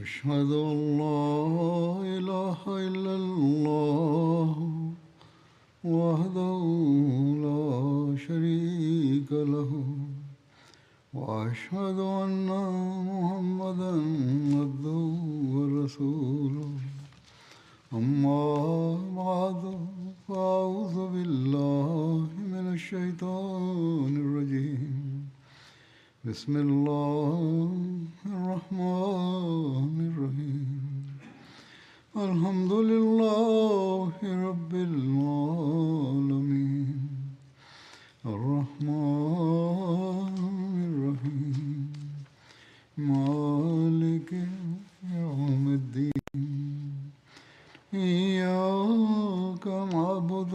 أشهد أن لا إله إلا الله وحده لا شريك له وأشهد أن محمدا عبده ورسوله أما بعد فأعوذ بالله من الشيطان الرجيم بسم الله الرحمن الرحيم الحمد لله رب العالمين الرحمن الرحيم مالك يوم الدين إياك نعبد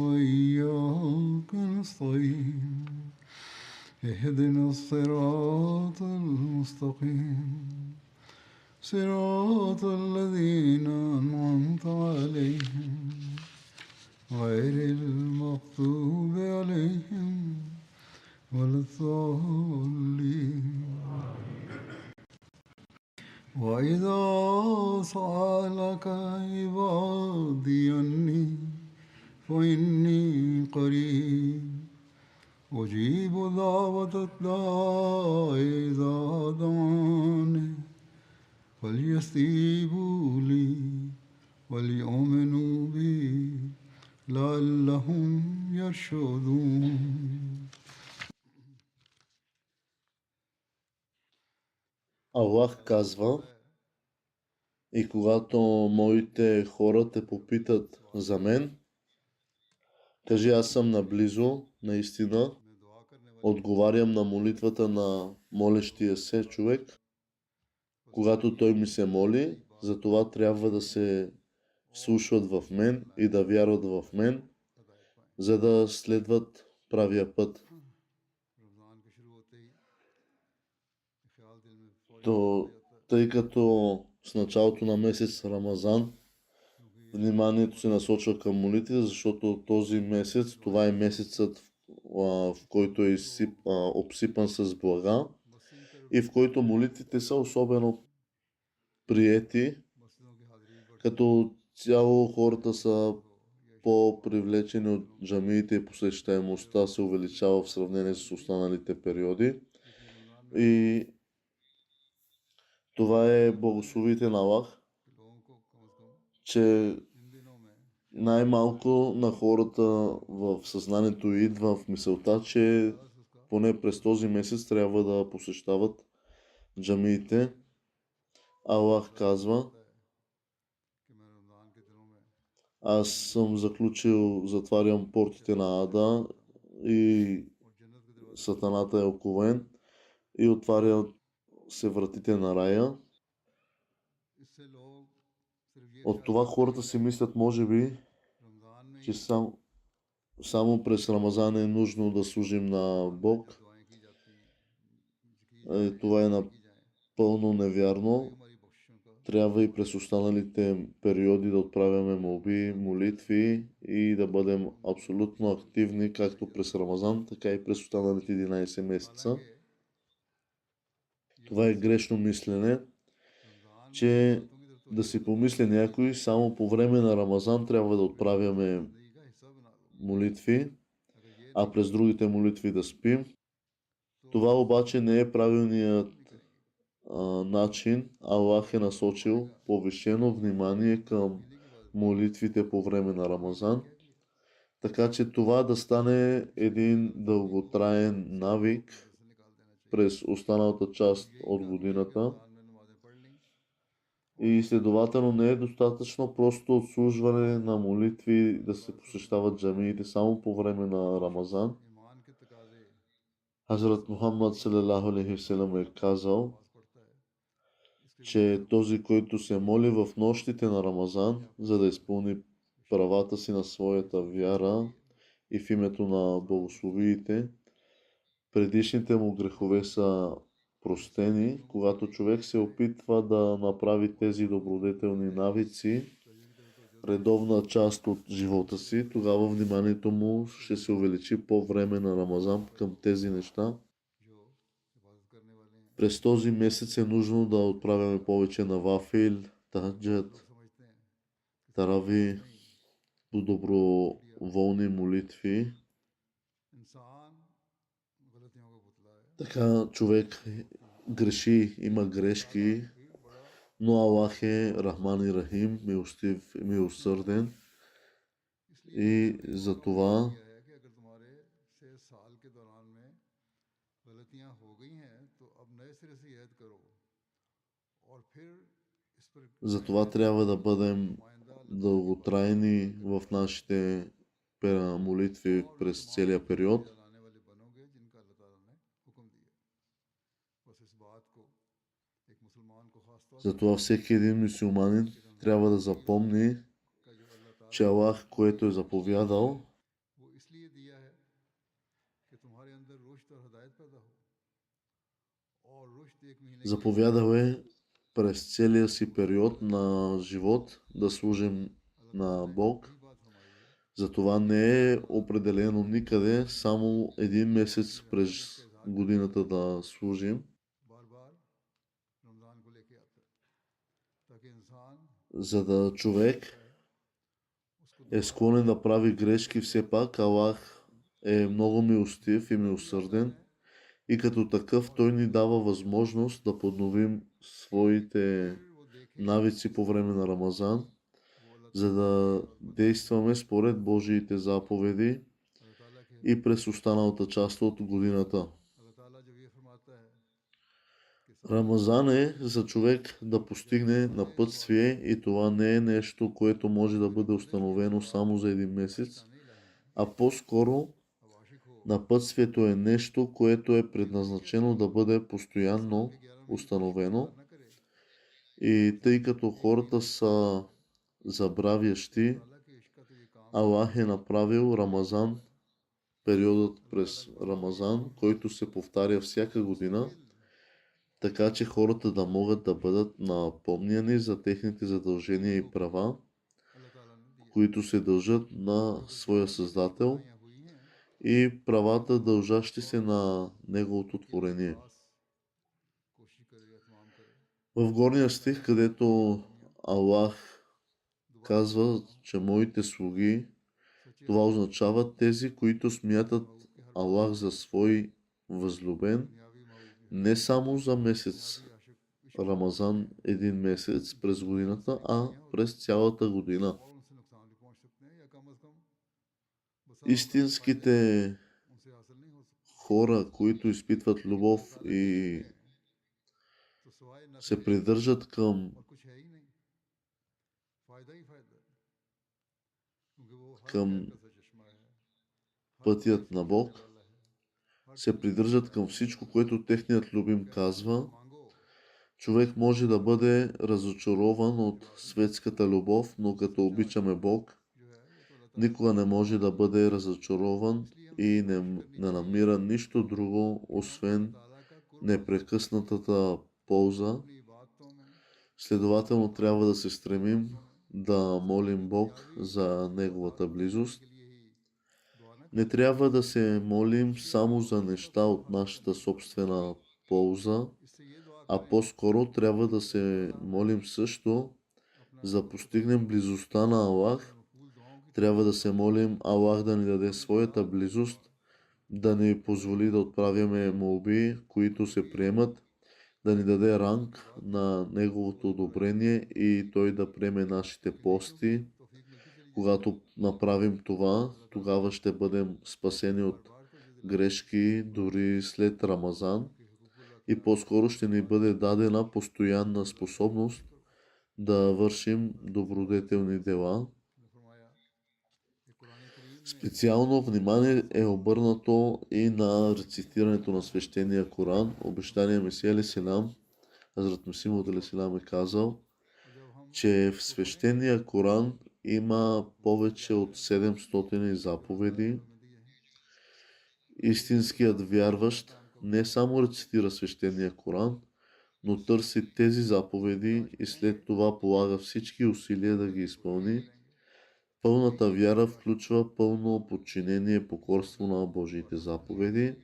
وإياك نستعين اهدنا الصراط المستقيم صراط الذين أنعمت عليهم غير المغضوب عليهم ولا الضالين وإذا سألك عبادي عني فإني قريب أجيب دعوة الداع إذا دعاني فليستجيبوا لي وليؤمنوا بي لعلهم يرشدون. Аллах казва: и когато моите хора те попитат за мен, кажи: аз съм наблизо, наистина, отговарям на молитвата на молещия се човек. Когато той ми се моли, затова трябва да се вслушват в мен и да вярват в мен, за да следват правия път. Тъй като с началото на месец Рамазан вниманието се насочва към молитви, защото този месец, това е месецът, в който е обсипан с блага и в който молитвите са особено приети. Като цяло хората са по-привлечени от джамиите и посещаемостта се увеличава в сравнение с останалите периоди. И това е благословите на Аллах, че най-малко на хората в съзнанието идва в мисълта, че поне през този месец трябва да посещават джамиите. Аллах казва: аз съм затварям портите на ада и сатаната е оковен и отваря се вратите на рая. От това хората си мислят, може би, че само през Рамазан е нужно да служим на Бог. Това е напълно невярно. Трябва и през останалите периоди да отправяме молби, молитви и да бъдем абсолютно активни, както през Рамазан, така и през останалите 11 месеца. Това е грешно мислене, че да си помисли някой, само по време на Рамазан трябва да отправяме молитви, а през другите молитви да спим. Това обаче не е правилният начин. Аллах е насочил повишено внимание към молитвите по време на Рамазан, така че това да стане един дълготраен навик през останалата част от годината. И следователно не е достатъчно просто отслужване на молитви да се посещават джамиите само по време на Рамазан. Хазрат Мухаммад салалаху алейхи ва салям е казал, че този, който се моли в нощите на Рамазан, за да изпълни правата си на своята вяра и в името на благословиите, предишните му грехове са простени. Когато човек се опитва да направи тези добродетелни навици редовна част от живота си, тогава вниманието му ще се увеличи по време на Рамазан към тези неща. През този месец е нужно да отправяме повече навафил, таджат, тарави, по доброволни молитви. Така човек греши, има грешки, но Аллах е Рахман и Рахим, милостив и милосърден. И за това трябва да бъдем дълготрайни в нашите молитви през целия период. Затова всеки един мюсюлманин трябва да запомни, че Аллах, което е заповядал, заповядал е през целия си период на живот да служим на Бог. Затова не е определено никъде само един месец през годината да служим. За да човек е склонен да прави грешки, все пак Аллах е много милостив и милосърден и като такъв той ни дава възможност да подновим своите навици по време на Рамазан, за да действаме според Божиите заповеди и през останалата част от годината. Рамазан е за човек да постигне напътствие и това не е нещо, което може да бъде установено само за един месец, а по-скоро напътствието е нещо, което е предназначено да бъде постоянно установено. И тъй като хората са забравящи, Аллах е направил Рамазан, периодът през Рамазан, който се повтаря всяка година, така че хората да могат да бъдат напомняни за техните задължения и права, които се дължат на своя Създател и правата, дължащи се на Неговото творение. В горния стих, където Аллах казва, че моите слуги, това означава тези, които смятат Аллах за свой възлюбен, не само за месец Рамазан, един месец през годината, а през цялата година. Истинските хора, които изпитват любов и се придържат към пътят на Бог, се придържат към всичко, което техният любим казва, човек може да бъде разочарован от светската любов, но като обичаме Бог, никога не може да бъде разочарован и не намира нищо друго, освен непрекъснатата полза. Следователно трябва да се стремим да молим Бог за Неговата близост. Не трябва да се молим само за неща от нашата собствена полза, а по-скоро трябва да се молим също за постигнем близостта на Аллах. Трябва да се молим Аллах да ни даде своята близост, да ни позволи да отправяме молби, които се приемат, да ни даде ранг на Неговото одобрение и Той да приеме нашите пости. Когато направим това, тогава ще бъдем спасени от грешки дори след Рамазан и по-скоро ще ни бъде дадена постоянна способност да вършим добродетелни дела. Специално внимание е обърнато и на рецитирането на свещения Коран. Обещания Месия алейхиссалам, Хазрат Мусим Мауд алейхиссалам е казал, че в свещения Коран има повече от 700 заповеди. Истинският вярващ не само рецитира свещения Коран, но търси тези заповеди и след това полага всички усилия да ги изпълни. Пълната вяра включва пълно подчинение и покорство на Божиите заповеди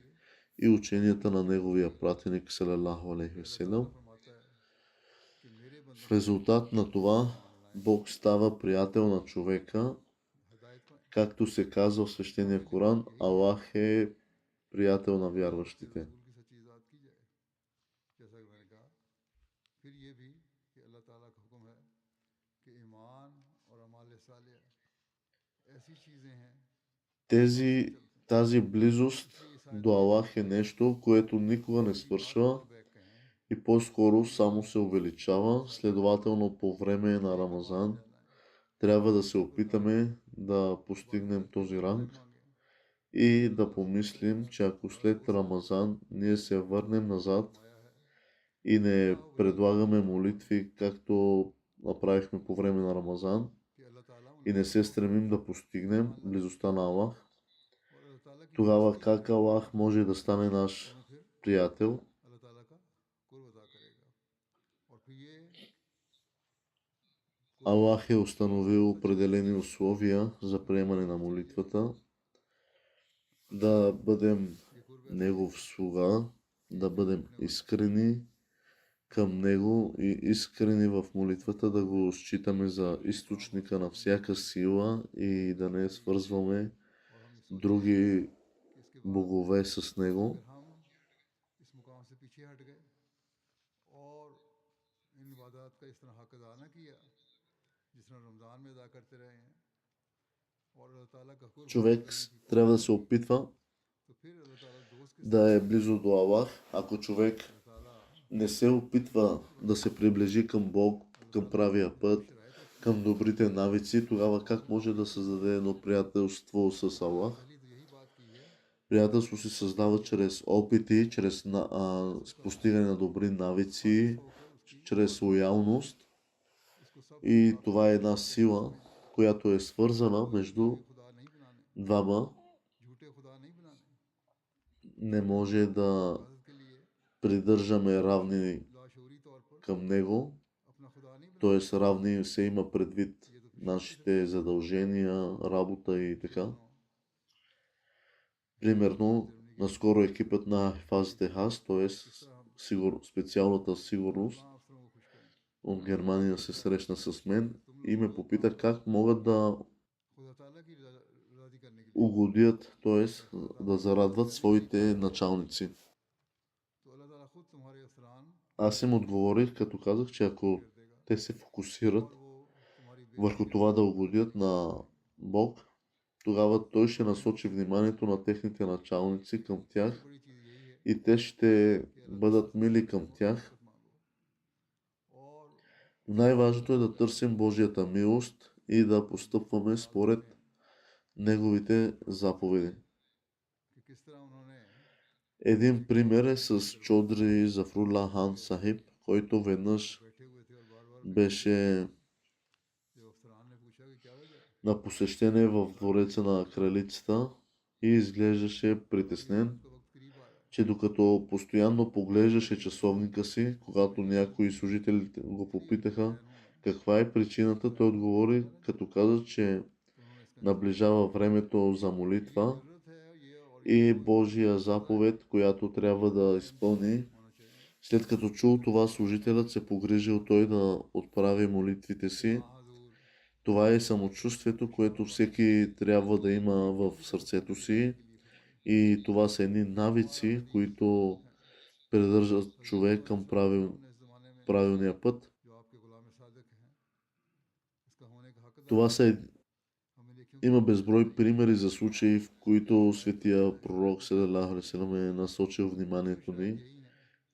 и ученията на неговия пратеник салалаху алейхи васелям. В резултат на това Бог става приятел на човека, както се казва в свещения Коран, Аллах е приятел на вярващите. Тази близост до Аллах е нещо, което никога не свършва и по-скоро само се увеличава. Следователно, по време на Рамазан трябва да се опитаме да постигнем този ранг и да помислим, че ако след Рамазан ние се върнем назад и не предлагаме молитви, както направихме по време на Рамазан, и не се стремим да постигнем близостта на Аллах, тогава как Аллах може да стане наш приятел? Аллах е установил определени условия за приемане на молитвата, да бъдем Негов слуга, да бъдем искрени към Него и искрени в молитвата, да го считаме за източника на всяка сила и да не свързваме други богове с Него. Човек трябва да се опитва да е близо до Аллах. Ако човек не се опитва да се приближи към Бог, към правия път, към добрите навици, тогава как може да създаде едно приятелство с Аллах? Приятелство се създава чрез опити, чрез постигане на добри навици, чрез лоялност. И това е една сила, която е свързана между двама. Не може да придържаме равни към Него, т.е. равни се има предвид нашите задължения, работа и така. Примерно, наскоро екипът на Хифазите Хас, т.е. специалната сигурност от Германия се срещна с мен и ме попита как могат да угодят, т.е. да зарадват своите началници. Аз им отговорих, като казах, че ако те се фокусират върху това да угодят на Бог, тогава Той ще насочи вниманието на техните началници към тях и те ще бъдат мили към тях. Най-важното е да търсим Божията милост и да постъпваме според Неговите заповеди. Един пример е с Чодри Зафрула Хан Сахиб, който веднъж беше на посещение в двореца на кралицата и изглеждаше притеснен, че докато постоянно поглеждаше часовника си, когато някои служители го попитаха каква е причината, той отговори, като каза, че наближава времето за молитва и Божия заповед, която трябва да изпълни. След като чул това, служителят се погрижил той да отправи молитвите си. Това е самочувствието, което всеки трябва да има в сърцето си. И това са едни навици, които придържат човек към правилния път. Има безброй примери за случаи, в които светия пророк салалаху алейхи ва салям е насочил вниманието ни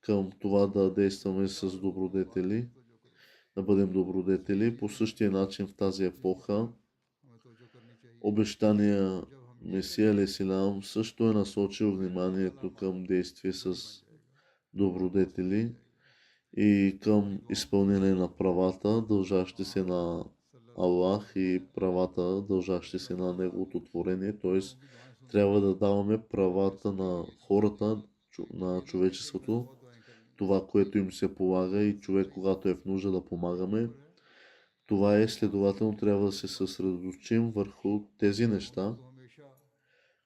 към това да действаме с добродетели, да бъдем добродетели. По същия начин в тази епоха обещания Месия алейхиссалам също е насочил вниманието към действие с добродетели и към изпълнение на правата, дължащи се на Аллах и правата, дължащи се на Неговото творение, т.е. трябва да даваме правата на хората, на човечеството, това, което им се полага и човек, когато е в нужда да помагаме. Това е, следователно, трябва да се съсредоточим върху тези неща,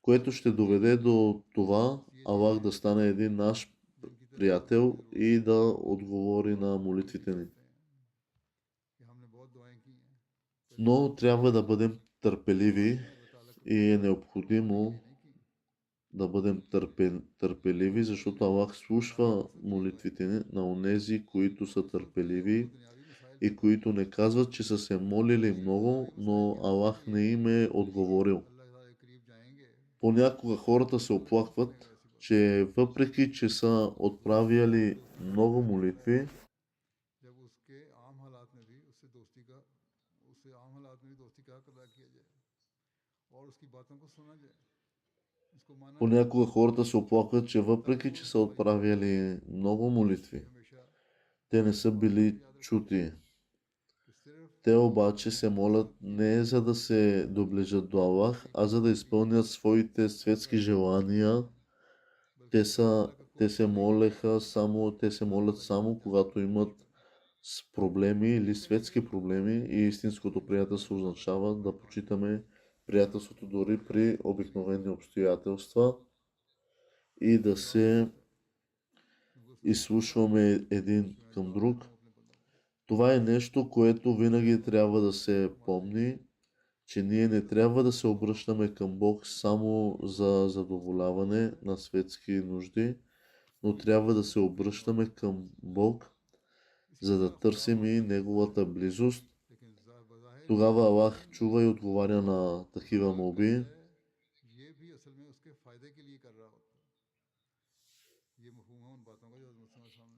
което ще доведе до това Аллах да стане един наш приятел и да отговори на молитвите ни. Но трябва да бъдем търпеливи и е необходимо да бъдем търпеливи, защото Аллах слушва молитвите ни на онези, които са търпеливи и които не казват, че са се молили много, но Аллах не им е отговорил. Понякога хората се оплакват, че въпреки, че са отправяли много молитви, понякога хората се оплакват, че въпреки, че са отправяли много молитви, те не са били чути. Те обаче се молят не за да се доближат до Аллах, а за да изпълнят своите светски желания. Те се молят само когато имат проблеми или светски проблеми и истинското приятелство означава да почитаме приятелството дори при обикновени обстоятелства и да се изслушваме един към друг. Това е нещо, което винаги трябва да се помни, че ние не трябва да се обръщаме към Бог само за задоволяване на светски нужди, но трябва да се обръщаме към Бог, за да търсим и Неговата близост. Тогава Аллах чува и отговаря на такива молби.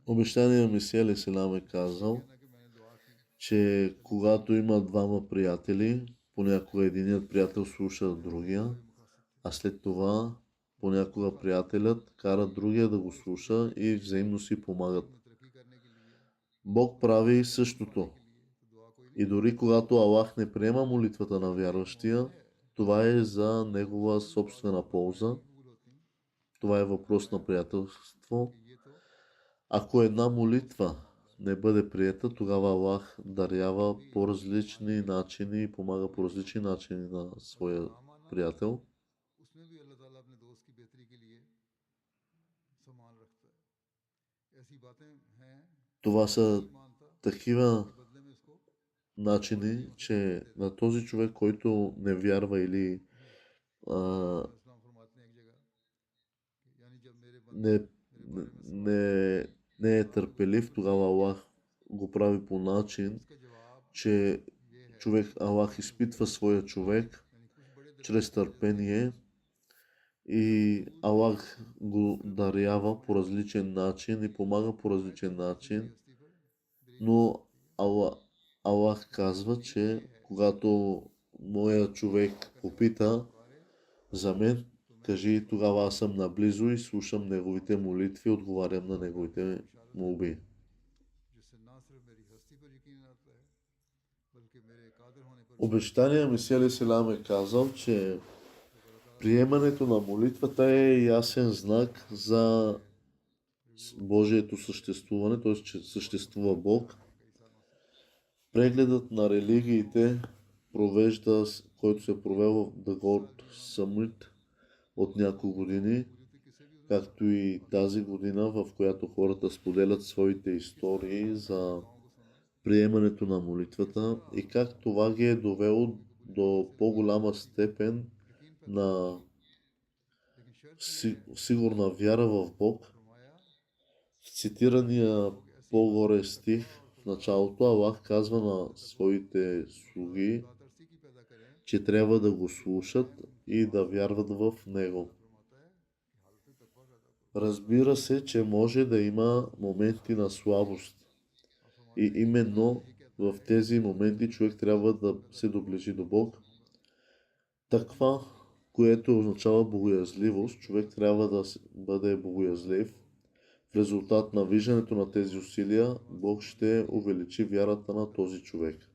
Обещания Месия алейхиссалам е казал, че когато има двама приятели, понякога единият приятел слуша другия, а след това понякога приятелят кара другия да го слуша и взаимно си помагат. Бог прави същото. И дори когато Аллах не приема молитвата на вярващия, това е за негова собствена полза. Това е въпрос на приятелство. Ако една молитва не бъде приета, тогава Аллах дарява по различни начини и помага по различни начини на своя приятел. Това са такива начини, че на този човек, който не вярва или не, не, не е търпелив, тогава Аллах го прави по начин, че Аллах изпитва своя човек чрез търпение и Аллах го дарява по различен начин и помага по различен начин. Но Аллах казва, че когато моя човек попита за мен, кажи, тогава аз съм наблизо и слушам неговите молитви, отговарям на неговите молби. Обещания Месия алейхиссалам е казал, че приемането на молитвата е ясен знак за Божието съществуване, т.е. че съществува Бог. Прегледът на религиите, който се провел в The Gold Summit от няколко години, както и тази година, в която хората споделят своите истории за приемането на молитвата и как това ги е довело до по-голяма степен на сигурна вяра в Бог. В цитирания по-горе стих в началото Аллах казва на своите слуги, че трябва да го слушат и да вярват в Него. Разбира се, че може да има моменти на слабост. И именно в тези моменти човек трябва да се доближи до Бог. Таква, което означава богоязливост, човек трябва да бъде богоязлив. В резултат на виждането на тези усилия, Бог ще увеличи вярата на този човек.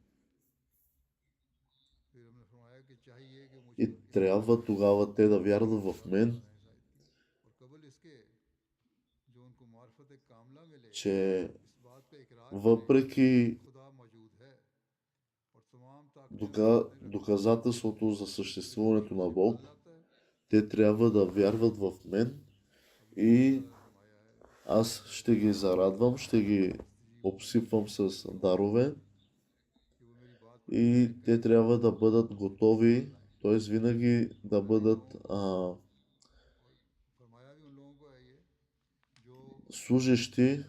И трябва тогава те да вярват в мен, че въпреки доказателството за съществуването на Бог, те трябва да вярват в мен И аз ще ги зарадвам, ще ги обсипвам с дарове и те трябва да бъдат готови, т.е. винаги да бъдат служещи,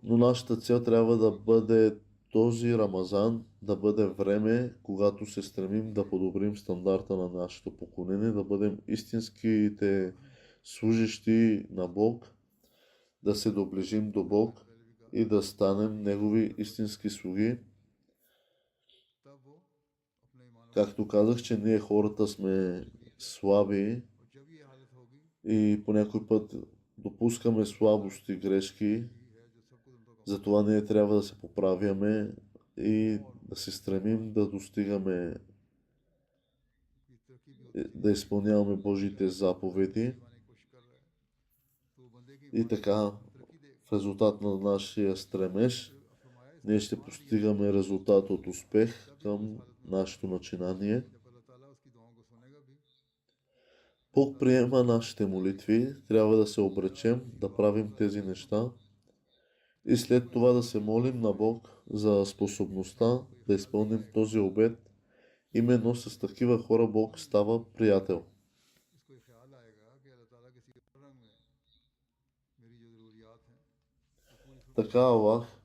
но нашата цел трябва да бъде този Рамазан да бъде време, когато се стремим да подобрим стандарта на нашето поколение, да бъдем истинските служещи на Бог, да се доближим до Бог и да станем Негови истински слуги. Както казах, че ние хората сме слаби и по някой път допускаме слабости, грешки, затова ние трябва да се поправяме и да се стремим да достигаме, да изпълняваме Божиите заповеди. И така, в резултат на нашия стремеж, ние ще постигаме резултат от успех към нашето начинание. Бог приема нашите молитви, трябва да се обречем да правим тези неща и след това да се молим на Бог за способността да изпълним този обет. Именно с такива хора Бог става приятел. Така Аллах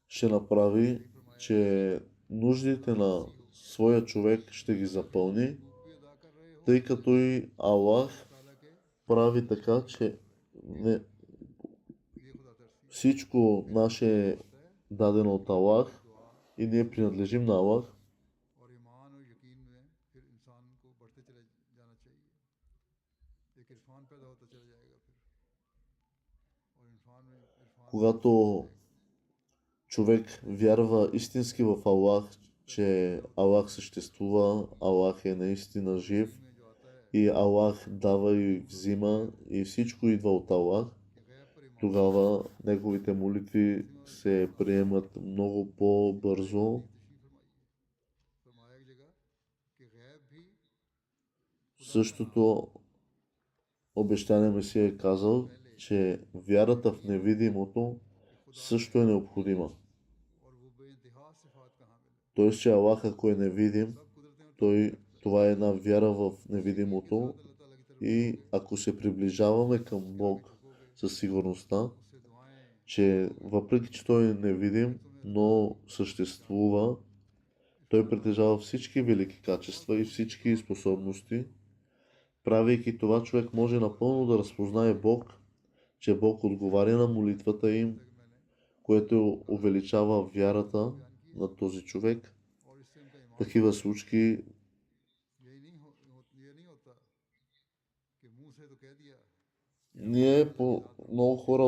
ще направи, че нуждите на своя човек ще ги запълни, тъй като и Аллах прави така, че всичко наше е дадено от Аллах и ние принадлежим на Аллах. Когато човек вярва истински в Аллах, че Аллах съществува, Аллах е наистина жив и Аллах дава и взима и всичко идва от Аллах, тогава неговите молитви се приемат много по-бързо. Същото обещание Месия е казал, че вярата в невидимото също е необходима. Тоест, че Аллах, ако е невидим, това е една вяра в невидимото и ако се приближаваме към Бог със сигурността, че въпреки, че Той е невидим, но съществува, Той притежава всички велики качества и всички способности. Правейки това, човек може напълно да разпознае Бог, че Бог отговаря на молитвата им, което увеличава вярата на този човек. Такива случаи много хора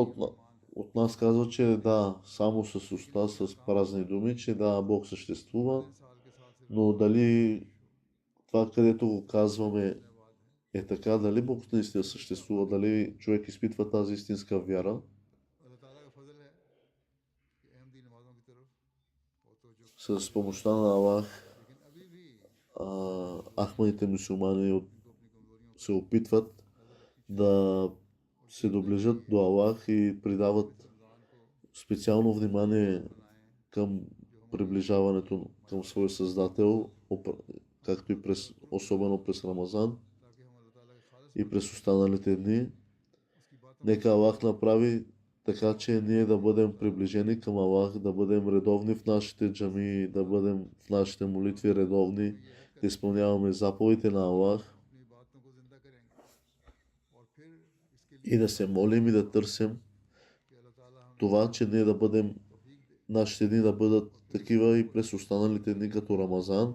от нас казват, че да, само с уста, с празни думи, че да, Бог съществува, но дали това, където го казваме, е така, дали Бог наистина съществува, дали човек изпитва тази истинска вяра. С помощта на Аллах, ахманите мюсюлмани се опитват да се доближат до Аллах и придават специално внимание към приближаването към своя Създател, както и особено през Рамазан и през останалите дни. Нека Аллах направи така, че ние да бъдем приближени към Аллах, да бъдем редовни в нашите джамии, да бъдем в нашите молитви редовни, да изпълняваме заповедите на Аллах и да се молим и да търсим това, че ние да бъдем, нашите дни да бъдат такива и през останалите дни като Рамазан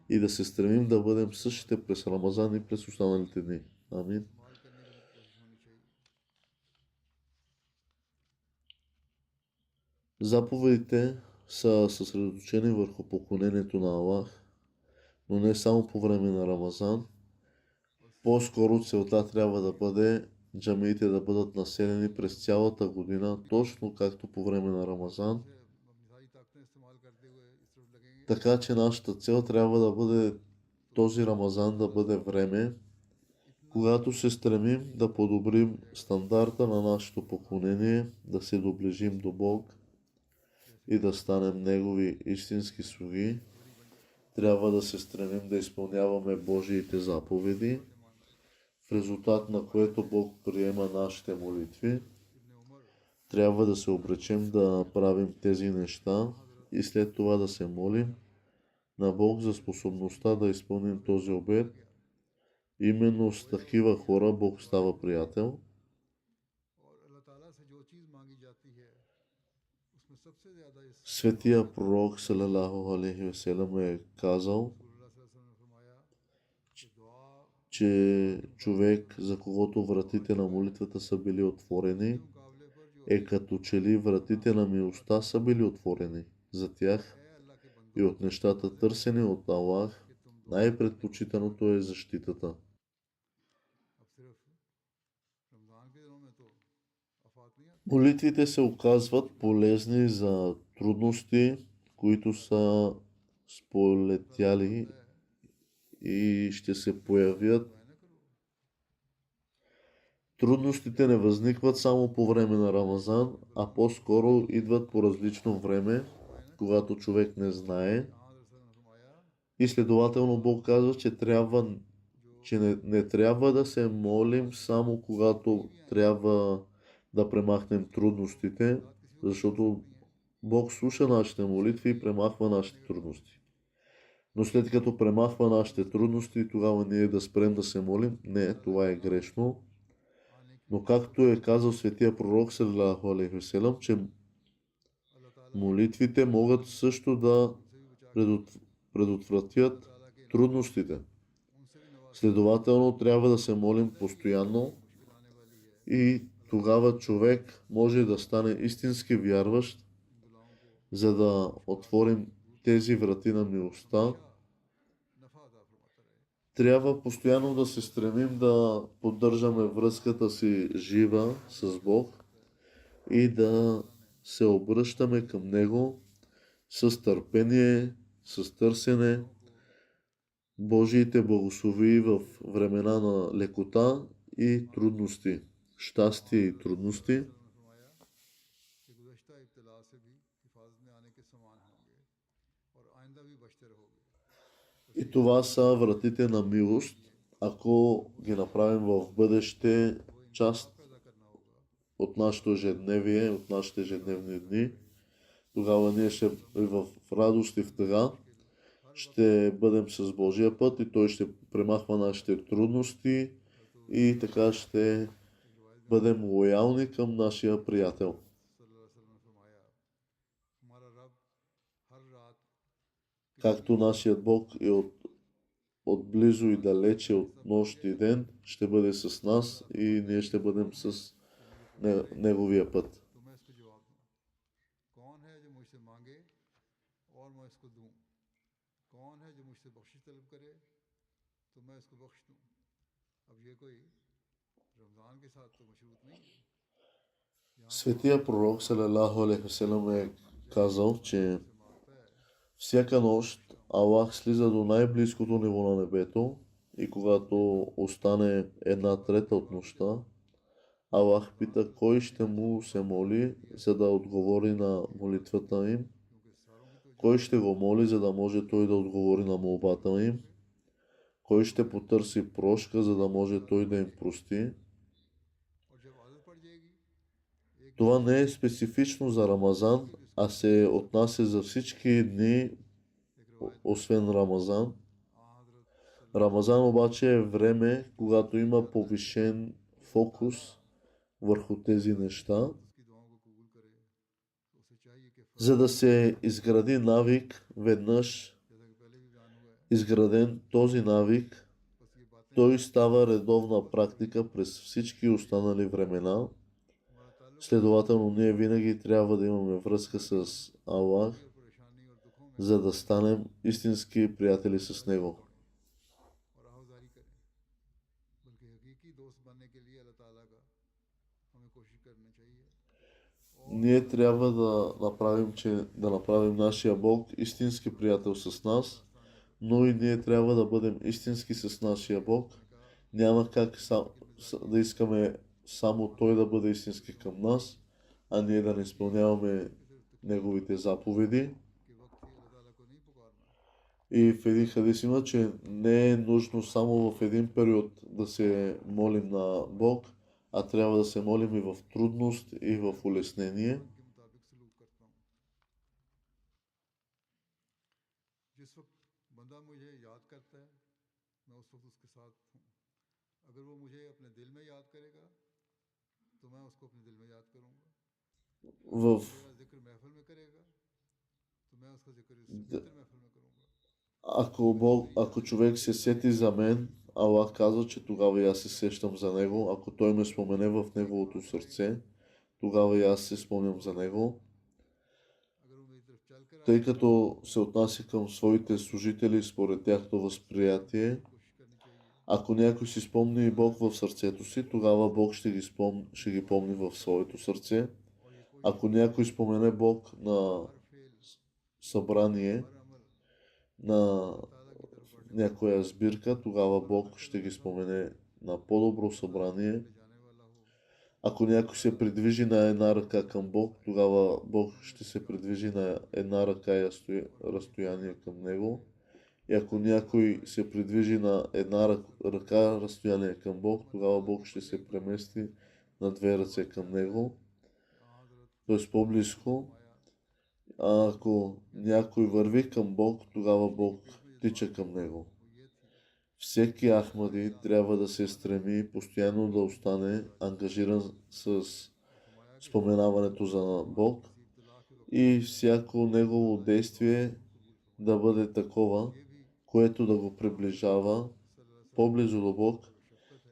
и да се стремим да бъдем същите през Рамазан и през останалите дни. Амин. Заповедите са съсредоточени върху поклонението на Аллах, но не само по време на Рамазан. По-скоро целта трябва да бъде джамиите да бъдат населени през цялата година, точно както по време на Рамазан. Така че нашата цел трябва да бъде този Рамазан да бъде време, Когато се стремим да подобрим стандарта на нашето поклонение, да се доближим до Бог и да станем Негови истински слуги, трябва да се стремим да изпълняваме Божиите заповеди, в резултат на което Бог приема нашите молитви. Трябва да се обречем да правим тези неща и след това да се молим на Бог за способността да изпълним този обет. Именно с такива хора Бог става приятел. Светия пророк салалаху алейхи веселам е казал, че човек, за когото вратите на молитвата са били отворени, е като че ли вратите на милостта са били отворени за тях и от нещата търсени от Аллах, най-предпочитаното е защитата. Молитвите се оказват полезни за трудности, които са сполетяли и ще се появят. Трудностите не възникват само по време на Рамазан, а по-скоро идват по различно време, когато човек не знае. И следователно Бог казва, че не трябва да се молим само когато трябва да премахнем трудностите, защото Бог слуша нашите молитви и премахва нашите трудности. Но след като премахва нашите трудности, тогава ние да спрем да се молим. Не, това е грешно. Но както е казал светия пророк саллалаху алейхи веселам, че молитвите могат също да предотвратят трудностите. Следователно трябва да се молим постоянно и тогава човек може да стане истински вярващ, за да отворим тези врати на милостта. Трябва постоянно да се стремим да поддържаме връзката си жива с Бог и да се обръщаме към Него с търпение, с търсене Божиите благослови в времена на лекота и трудности, щастие и трудности. И това са вратите на милост. Ако ги направим в бъдеще част от нашето ежедневие, от нашите ежедневни дни, тогава ние ще в радост и в тъга ще бъдем с Божия път и Той ще премахва нашите трудности и така ще бъдем лоялни към нашия приятел. Както нашият Бог е отблизо и далече от нощ и ден, ще бъде с нас и ние ще бъдем с Неговия път. Светия пророк салалаху алейхи веселам е казал, че всяка нощ Аллах слиза до най-близкото ниво на небето и когато остане 1/3 от нощта, Аллах пита кой ще му се моли, за да отговори на молитвата им, кой ще го моли, за да може той да отговори на молбата им, кой ще потърси прошка, за да може той да им прости. Това не е специфично за Рамазан, а се отнася за всички дни, освен Рамазан. Рамазан обаче е време, когато има повишен фокус върху тези неща, за да се изгради навик, веднъж изграден този навик, той става редовна практика през всички останали времена. Следователно, ние винаги трябва да имаме връзка с Аллах, за да станем истински приятели с Него. Ние трябва да направим нашия Бог истински приятел с нас, но и ние трябва да бъдем истински с нашия Бог Няма как да искаме само Той да бъде истински към нас, а ние да не изпълняваме Неговите заповеди. И в един хадис има, че не е нужно само в един период да се молим на Бог, а трябва да се молим и в трудност, и в улеснение. В... Ако човек се сети за мен, Аллах казва, че тогава и аз се сещам за него. Ако той ме спомене в неговото сърце, тогава и аз се спомням за него. Тъй като се отнася към своите служители според тяхното възприятие, ако някой си спомни Бог в сърцето си, тогава Бог ще ги помни в своето сърце. Ако някой спомене Бог на събрание, на някоя сбирка, тогава Бог ще ги спомене на по-добро събрание. Ако някой се придвижи на една ръка към Бог, тогава Бог ще се придвижи на една ръка и разстояние към него. И ако някой се придвижи на една ръка разстояние към Бог, тогава Бог ще се премести на две ръце към него, т.е. по-близко. А ако някой върви към Бог, тогава Бог тича към него. Всеки Ахмади трябва да се стреми постоянно да остане ангажиран с споменаването за Бог и всяко негово действие да бъде такова, което да го приближава по-близо до Бог,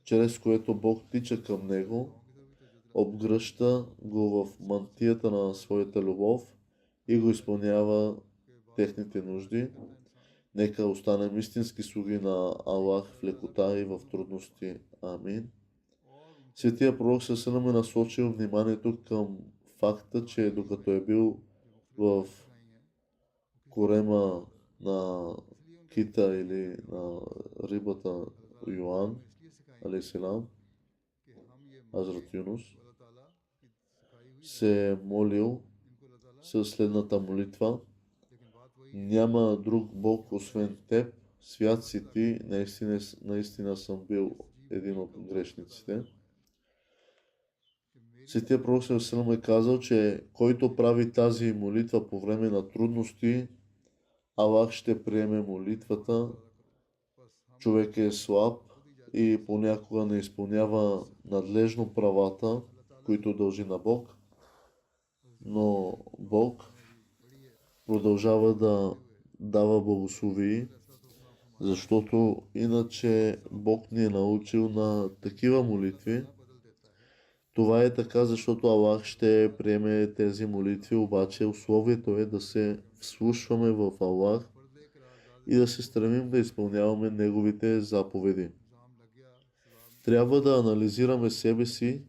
чрез което Бог тича към него, обгръща го в мантията на своята любов и го изпълнява техните нужди. Нека останем истински слуги на Аллах в лекота и в трудности. Амин. Светия пророк Сасалам е насочил вниманието към факта, че докато е бил в корема на кита или на рибата Йоан, алейхиссалам, Хазрат Юнус, се е молил със следната молитва: няма друг Бог освен Теб, свят си Ти, наистина съм бил един от грешниците. Светия пророк Сасалам е казал, че който прави тази молитва по време на трудности, Аллах ще приеме молитвата. Човек е слаб и понякога не изпълнява надлежно правата, които дължи на Бог, но Бог продължава да дава благословии, защото иначе Бог ни е научил на такива молитви. Това е така, защото Аллах ще приеме тези молитви, обаче условието е да се вслушваме в Аллах и да се стремим да изпълняваме Неговите заповеди. Трябва да анализираме себе си,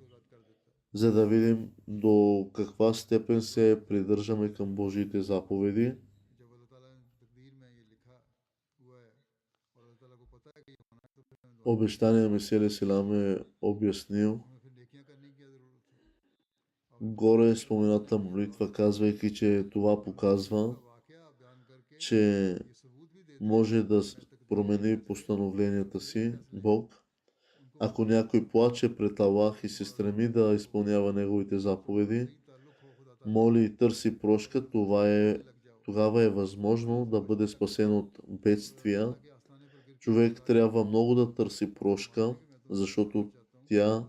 за да видим до каква степен се придържаме към Божиите заповеди. Обещания Месия Селам е обяснил горе спомената молитва, казвайки, че това показва, че може да промени постановленията си Бог. Ако някой плаче пред Аллах и се стреми да изпълнява Неговите заповеди, моли и търси прошка, тогава е възможно да бъде спасен от бедствия. Човек трябва много да търси прошка, защото тя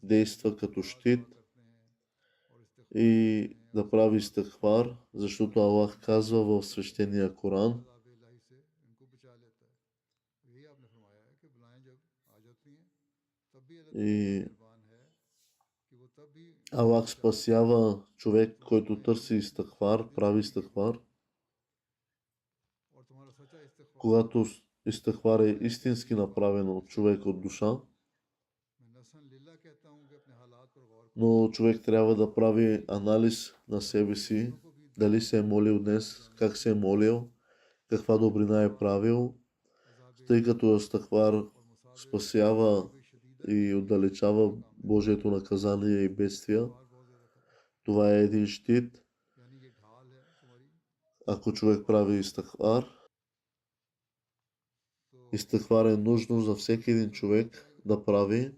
действа като щит, и да прави истигфар, защото Аллах казва в свещения Коран: и Аллах спасява човек, който търси истигфар, прави истигфар. Когато истигфар е истински направен от човек от душа, но човек трябва да прави анализ на себе си, дали се е молил днес, как се е молил, каква добрина е правил, тъй като истигфар спасява и отдалечава Божието наказание и бедствия. Това е един щит. Ако човек прави истихфар, истихфар е нужно за всеки един човек да прави.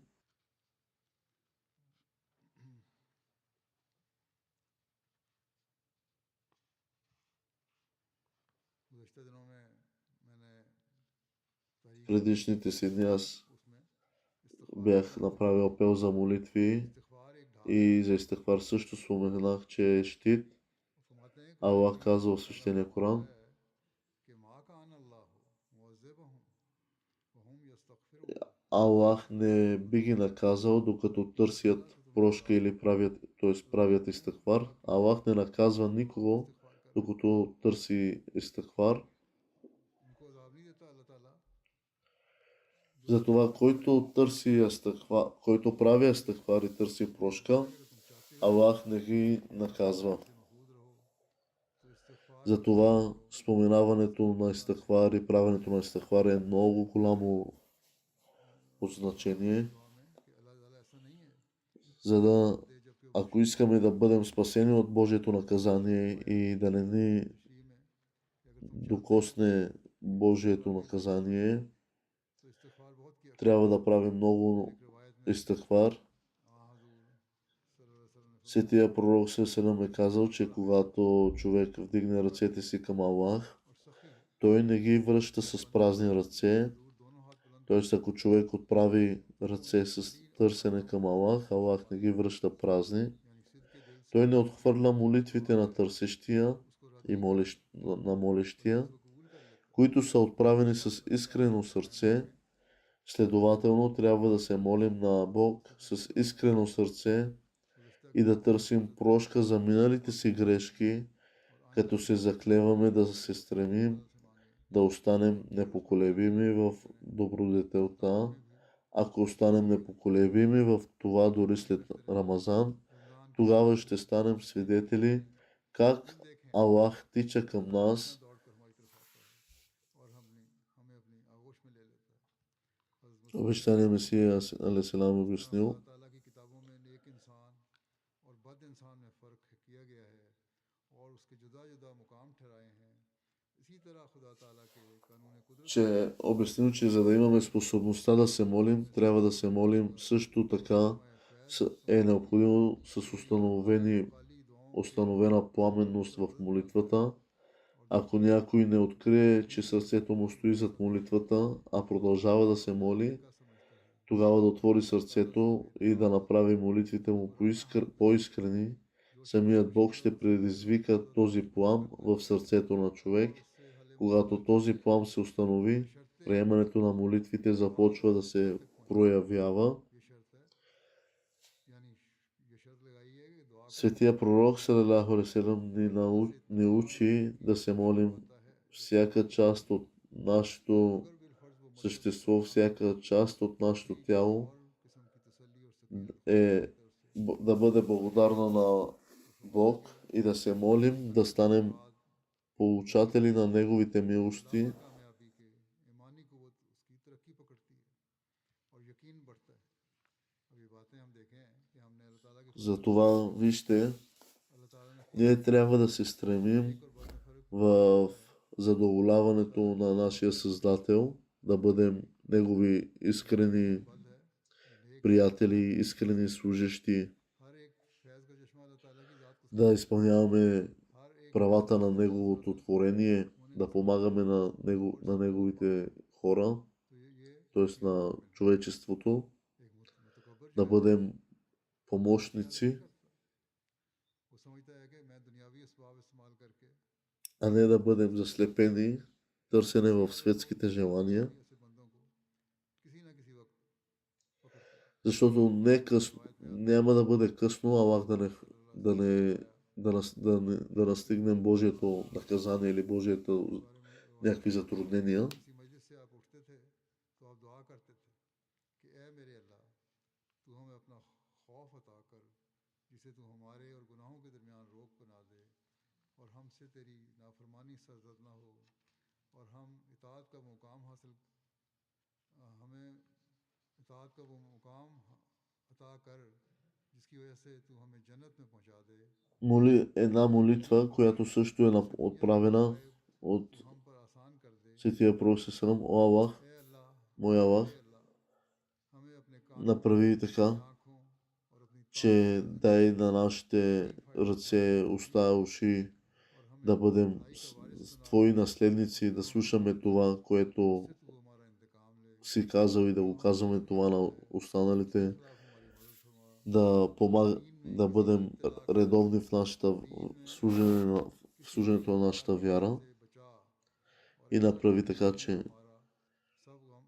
Предишните си дни аз бях направил апел за молитви и за истихфар също споменах, че е щит. Аллах казва в свещения Коран: Аллах не би ги наказал, докато търсят прошка или правят истихфар. Аллах не наказва никого, докато търси истихфар. Затова, който прави истихфар и търси прошка, Аллах не ги наказва. Затова споменаването на истихфар и правенето на истихфар е много голямо значение, за да, ако искаме да бъдем спасени от Божието наказание и да не ни докосне Божието наказание, трябва да правим много истихфар. Светия пророк Селем е казал, че когато човек вдигне ръцете си към Аллах, той не ги връща с празни ръце. Тоест, ако човек отправи ръце с търсене към Аллах, Аллах не ги връща празни. Той не отхвърля молитвите на търсещия и на молещия, които са отправени с искрено сърце. Следователно, трябва да се молим на Бог с искрено сърце и да търсим прошка за миналите си грешки, като се заклеваме да се стремим да останем непоколебими в добродетелта. Ако останем непоколебими в това дори след Рамазан, тогава ще станем свидетели как Аллах тича към нас. Обещания Месия алейхиссалам обяснил: че за да имаме способността да се молим, трябва да се молим също така. Е необходимо с установена пламенност в молитвата. Ако някой не открие, че сърцето му стои зад молитвата, а продължава да се моли, тогава да отвори сърцето и да направи молитвите му по-искрени. Самият Бог ще предизвика този плам в сърцето на човек. Когато този плам се установи, приемането на молитвите започва да се проявява. Светия пророк салалаху алейхи ва салям ни учи да се молим всяка част от нашето същество, всяка част от нашето тяло да бъде благодарна на Бог и да се молим да станем получатели на Неговите милости. Затова, вижте, ние трябва да се стремим в задоволяването на нашия Създател, да бъдем Негови искрени приятели, искрени служещи, да изпълняваме правата на Неговото творение, да помагаме на Неговите хора, т.е. на човечеството, да бъдем помощници, а не да бъдем заслепени, търсене в светските желания. Защото няма да бъде късно Аллах да настигнем Божието наказание или Божието някакви затруднения. इताअत का वो मुकाम अता कर जिसकी वजह से तू हमें जन्नत में पहुंचा दे Една молитва, която също е отправена от तू हम पर आसान कर दे Светия Пророк Сесалам: О Аллах, ए अल्लाह мой ए Аллах, अल्लाह हमें अपने कानों направи अपनी така, आंखों और अपनी ताकत че से дай на нашите ठीक फायदा ръце, उठाने уста, уши और हमें да бъдем भलाई का वारिस बना твои наследници, да गुनाहों से слушаме това, което उससे तू हमारा इंतकाम ले си казал и да го गुनाहों से казваме हमें това на बचा ले उसके останалите, खिलाफ हमारी मदद फरमा да दीन में да किसी бъдем इख्तलाफ से редовни в दीन में в किसी служенето на किस्म нашата खराबी вяра से बचा और и ए अल्लाह направи така, че सब गम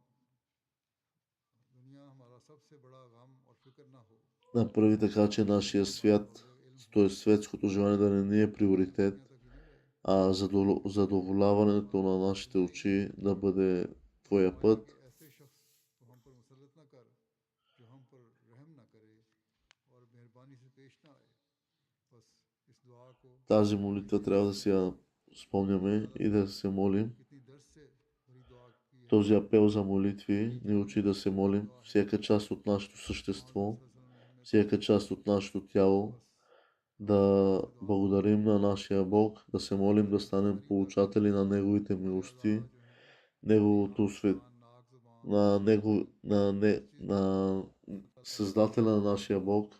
दुनिया हमारा सबसे बड़ा गम और फिक्र ना हो направи така, че और нашия दुनिया हमारा свят, मबलग इल्म हो т.е. светското желание да не ни е और приоритет, खूबियां तक ही न रहे а और задоволяването हमारी на нашите जिंदगी очи да бъде Твоя फरमाया कि път. ऐसे शख्स को हम पर मुसल्लत न कर जो हम पर रहम न करे और मेहरबानी से पेश ना आए बस इस दुआ को Тази молитва हमेशा трябва याद да си रखते я रहें अल्लाह спомняме ताला и से да се молим. कितनी दर्द से भरी दुआ की है Този апел за कितनी молитви ни जलील учи да се молим दुआ है всяка част от нашето मोहम्मद същество, सल्लल्लाहु अलैहि वसल्लम ने हमें всяка तालीम दी част от нашето тяло, बस हमें अल्लाह ताला да से दुआ मांगनी благодарим है на нашия Бог, да се молим да हमारी станем सारी получатели на तालीम Неговите ए अल्लाह милости, जो हैं हमारी Неговото आँख свет, कान नाक जुबान на, दिल него, на, हर не, चीज़ को на अल्लाह ताला से Създателя на нашия Бог,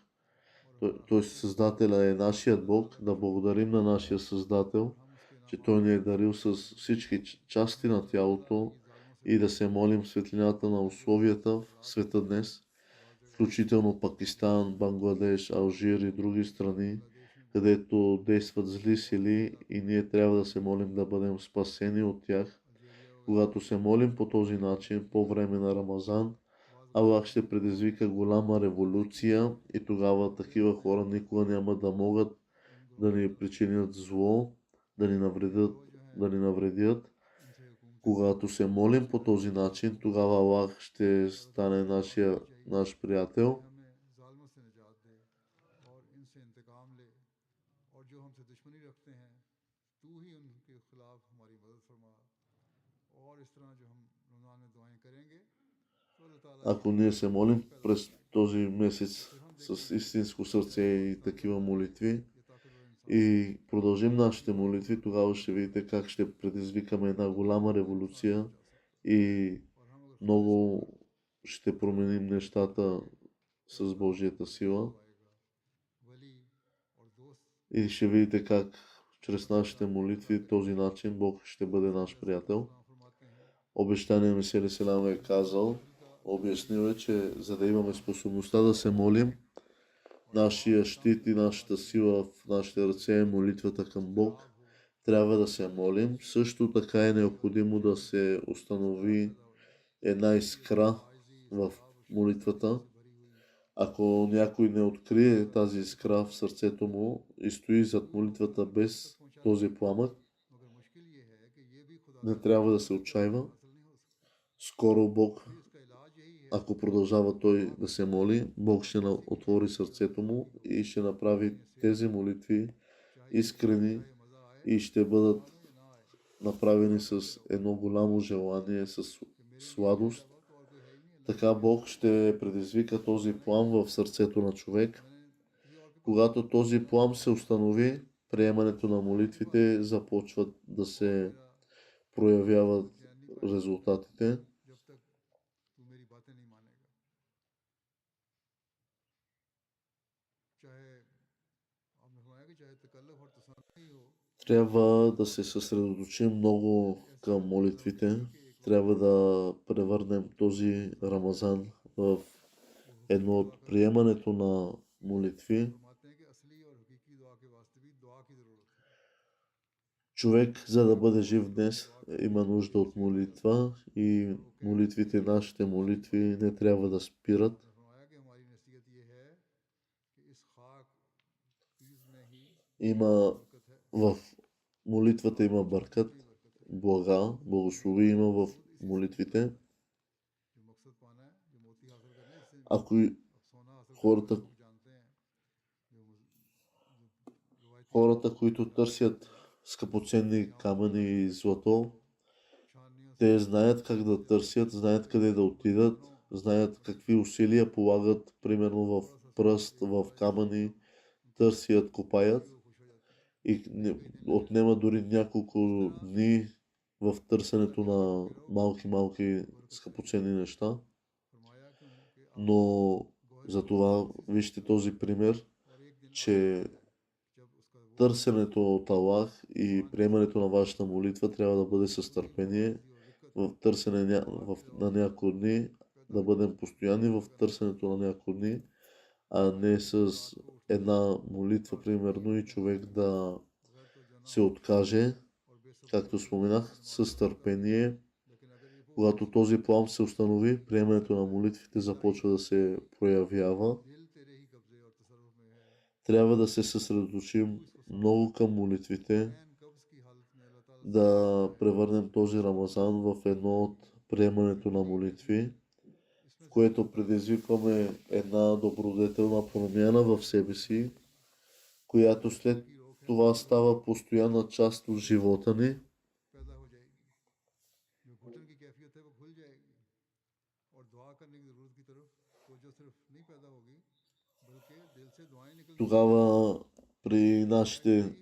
और हमारा т.е. हर कुछ Създателя е нашият अल्लाह Бог, ताला да की благодарим на нашия और Създател, हम उसके че इनामात Той को ни е हासिल дарил с करें всички और части हमें на अल्लाह ताला тялото की जालिमों से и да се बचाए молим в светлината на ताकि वो हमारे условията साथ в हालात света ऐसे днес, बाज़ जगह включително जैसे Пакистан, Бангладеш, Алжир и други страни, बांग्लादेश में भी където действат зли बहुत ऐसे сили इलाके и हैं ние трябва да се молим да бъдем спасени от тях. अल्जीरिया वगैरह Когато се молим по този начин по जिनकी време на Рамазан, बाज़ Аллах अल्लाह ще предизвика голяма революция и тогава मुख्तलिफ़ такива ऐसे хора никога няма да могат इन да ग्रोहों ни का причинят зло, да ни ये навредят, ग्रोह जो हैं да ни навредят. इनसे हुकूमतें Когато се молим по този начин, тогава Аллах ще अल्लाह ताला стане से दुआ करनी चाहिए наш कि приятел. हमें जालिमों से निजात दे और इनसे इंतकाम ले और जो हमसे दुश्मनी रखते हैं तू ही उनके खिलाफ हमारी मदद फरमा और इस तरह जो हम रमज़ान में दुआएं करेंगे तो अल्लाह ताला ये Ако ние се ख्वाहिश молим पैदा през फरमाएगा този तो месец फिर हम с देखेंगे истинско कि сърце बहुत и सारे такива молитви ये ताकतवर इंसान и продължим нашите दुआओं को молитви, тогава ще видите как ще предизвикаме една голяма कोई नुकसान नहीं революция पहुंचा सकता и और हम अगर खालिश много नियत ще दुआ променим करेंगे нещата तो с अल्लाह Божията हमें сила आजमाएगा वली और दोस्त и ще видите как чрез अल्लाह ताला нашите हमें अता молитви този करेगा начин Бог ще бъде हज़रत наш मसीह приятел. मौद फरमाते हैं Обещания Месия Селам е कि हमारे казал, दिल का обяснил е, че за да имаме दुआ способността да се молим, और दुआओं нашия से काम щит и लेने нашата वाले сила в нашите ръце е молитвата към Бог. इस्तिजाब हो Трябва да се खालिश молим. Също така е सच्ची और необходимо да यकीनी се दुआ установи पैदा होए една कि इसमें искра आजिज़ी в इसरार और शुक्रगुजारी молитвата. से भरी हुई Ако някой не открие ताला тази हमें искра в सिखाता है сърцето му и стои कि तू зад हमको молитвата जन्नत तक без पहुंचा този देगा пламък, मगर मुश्किल ये है कि ये भी खुदा не ताला трябва की да се मदद के बगैर отчаива. हासिल नहीं हो सकता Скоро Бог, फिर इसका इलाज यही है ако продължава कि той दुआ да се करते моли, रहें Бог ще किसी की отвори हकीकत में сърцето बेईमानी му हो и ще चाहे направи नसीहत тези हो молитви चाहे ये खुशी искрени चाहे मज़ा आए и ще आ бъдат रहा या ना आए направени दुआ करते с रहो едно голямо желание, с कि मेरे लिए इसके сладост. अलावा तो और कोई है ही नहीं अल्लाह के Така सिवा Бог ще предизвика और този जाना ही плам नहीं в сърцето на човек. मैंने किसी और के पास Когато този जाना ही плам नहीं се установи, приемането на तुम्हारे ही पास молитвите आना है започват да और се मेरा проявяват इसमें चैन नहीं पाया जाएगा резултатите. जब तक तू मेरी बातें नहीं मानेगा चाहे आपने फरमाया कि चाहे तकल्लुफ और तसन्नी हो Трябва да और се съсредоточим много एक ऐसा към रमज़ान молитвите. नहीं कि एक वक्त Трябва में да превърнем този दुआ करें Рамазан в वो едно हकीकी दुआ от का वक्त है приемането на молитви. फरमाते हैं कि असली और हकीकी दुआ के वास्ते भी दुआ की ज़रूरत है Човек, за да अगर हम бъде दुआ жив की वक्त днес, दुआ करें има तो нужда от नसीहत हो जाती है молитва и और वो कहते हैं молитвите, कि нашите नसीहत молитви फरमा не трябва да спират. आपने फरमाया कि हमारी नसीहत ये है कि इस खाक चीज़ में ही Има बरकत है в молитвата има खामोश रहने бъркат, में ही बरकत है блага, благослови има в मकसूद इसी से मिलता молитвите. है जो मकसद पाना है जो मोती हासिल करना है इससे ही मिलता Ако है и अब सोना हासिल करने का хората, लोग जानते हैं जो रिवायती хората, които जानते търсят हैं скъпоценни दुनियाओं को камъни и और злато, छानियों से те знаят как да जन्नत търсят, की знаят къде да और отидат. खजानों знаят какви усилия полагат, примерно в пръст, в камъни, търсят, копаят и отнема дори няколко дни в търсенето на малки скъпоценни неща. Но затова вижте този пример, че търсенето от Аллах и приемането на вашата молитва трябва да бъде с търпение, в търсене на няколко дни, да бъдем постоянни в търсенето на няколко дни, а не с една молитва, примерно, и човек да се откаже, както споменах, с търпение. Когато този план се установи, приемането на молитвите започва да се проявява. Трябва да се съсредоточим много към молитвите, да превърнем този Рамазан в едно от приемането на молитви, в което предизвикваме една добродетелна промяна в себе си, която след това става постоянна част от живота ни. Тогава при нашите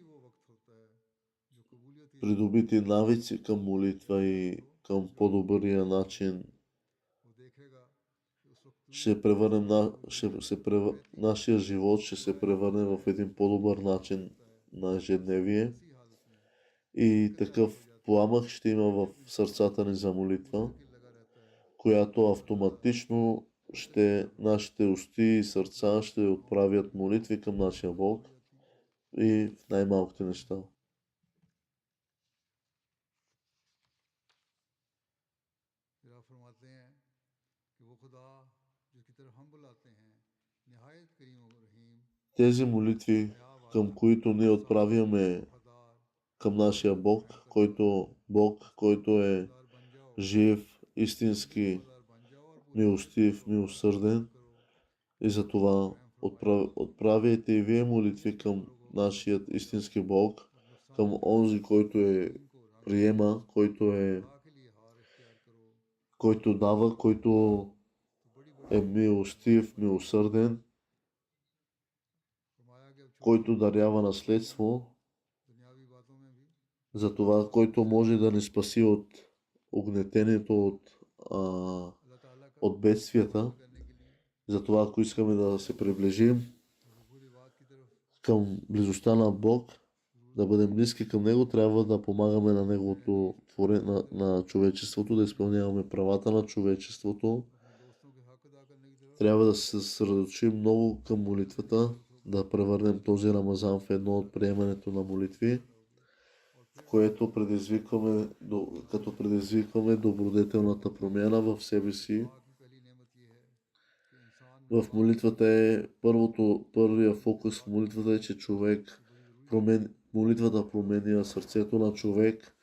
придобити навици към молитва и към по-добрия начин нашия живот ще се превърне в един по-добър начин на ежедневие и такъв пламък ще има в сърцата ни за молитва, която автоматично нашите усти и сърца ще отправят молитви към нашия Бог и в най-малките неща. Тези молитви, към които ние отправяме към нашия Бог, който е жив, истински, милостив, милосърден, и затова отправяйте и вие молитви към нашият истински Бог, към онзи, който приема, който дава, който е милостив, милосърден, който дарява наследство, за това, който може да ни спаси от угнетението, от бедствията. Затова, ако искаме да се приближим към близостта на Бог, да бъдем близки към Него, трябва да помагаме на Неговото творене, на човечеството, да изпълняваме правата на човечеството. Трябва да се съсредоточим много към молитвата, да превърнем този Рамазан в едно от приемането на молитви, в което предизвикваме добродетелната промяна в себе си. В молитвата първия фокус в молитвата е, че молитвата променя сърцето на човек,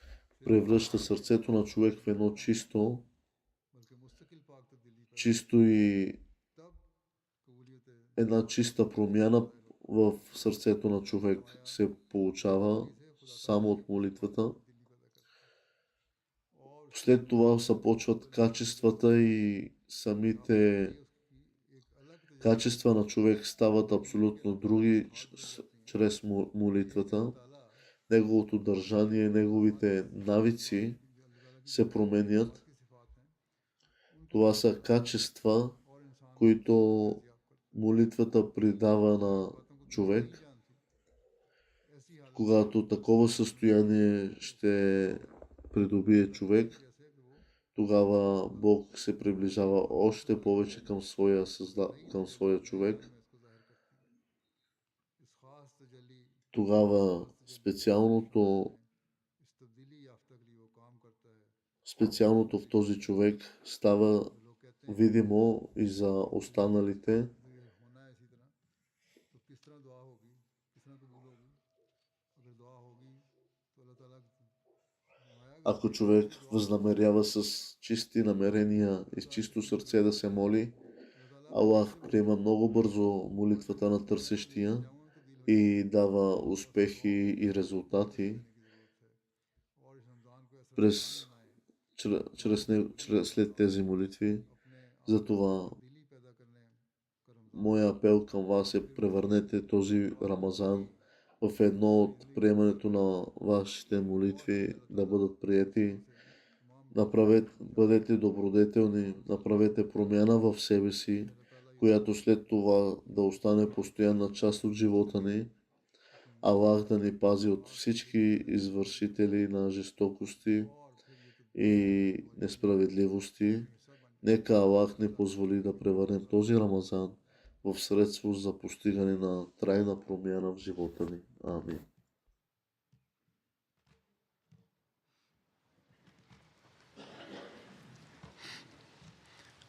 превръща сърцето на човек в едно чисто и една чиста промяна в сърцето на човек се получава само от молитвата. След това започват качествата и самите качества на човек стават абсолютно други чрез молитвата. Неговото държание, неговите навици се променят. Това са качества, които молитвата придава на човек. Когато такова състояние ще придобие човек, тогава Бог се приближава още повече към своя човек. Тогава специалното в този човек става видимо и за останалите. Ако човек възнамерява с чисти намерения и с чисто сърце да се моли, Аллах приема много бързо молитвата на търсещия и дава успехи и резултати след тези молитви. Затова моя апел към вас е: превърнете този Рамазан в едно от приемането на вашите молитви да бъдат приети. Бъдете добродетелни, направете промяна в себе си, която след това да остане постоянна част от живота ни. Аллах да ни пази от всички извършители на жестокости и несправедливости. Нека Аллах ни позволи да превърнем този Рамазан в средство за постигане на трайна промяна в живота ни. Амин.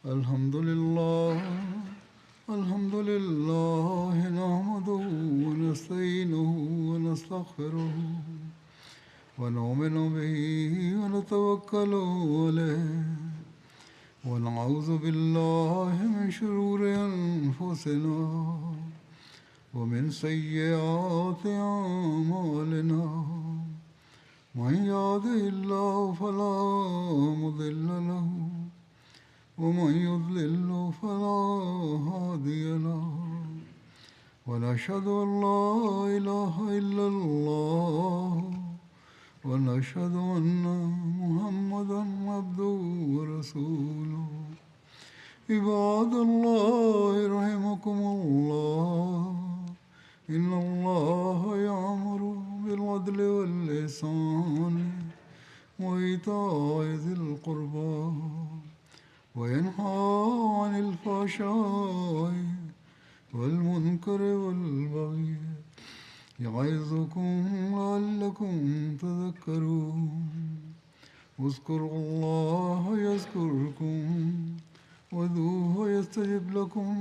Alhamdulillah, alhamdulillah, nahmaduhu wa nasta'inuhu wa nastaghfiruhu wa nu'minu bihi wa natawakkalu alayhi wa na'udhu billahi min shururi anfusina wa min sayyiati a'malina. Man yahdihillahu fala mudilla lahu ومن يضلل فلا هادي له ونشهد أن لا إله إلا الله ونشهد أن محمدا عبده ورسوله. عباد الله رحمكم الله إن الله يأمر بالعدل والإحسان وإيتاء ذي القربى وينهى عن الفحشاء والمنكر والبغي يعظكم لعلكم تذكرون. اذكروا الله يذكركم وادعوه يستجب لكم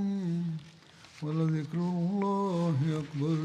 ولذكر الله أكبر.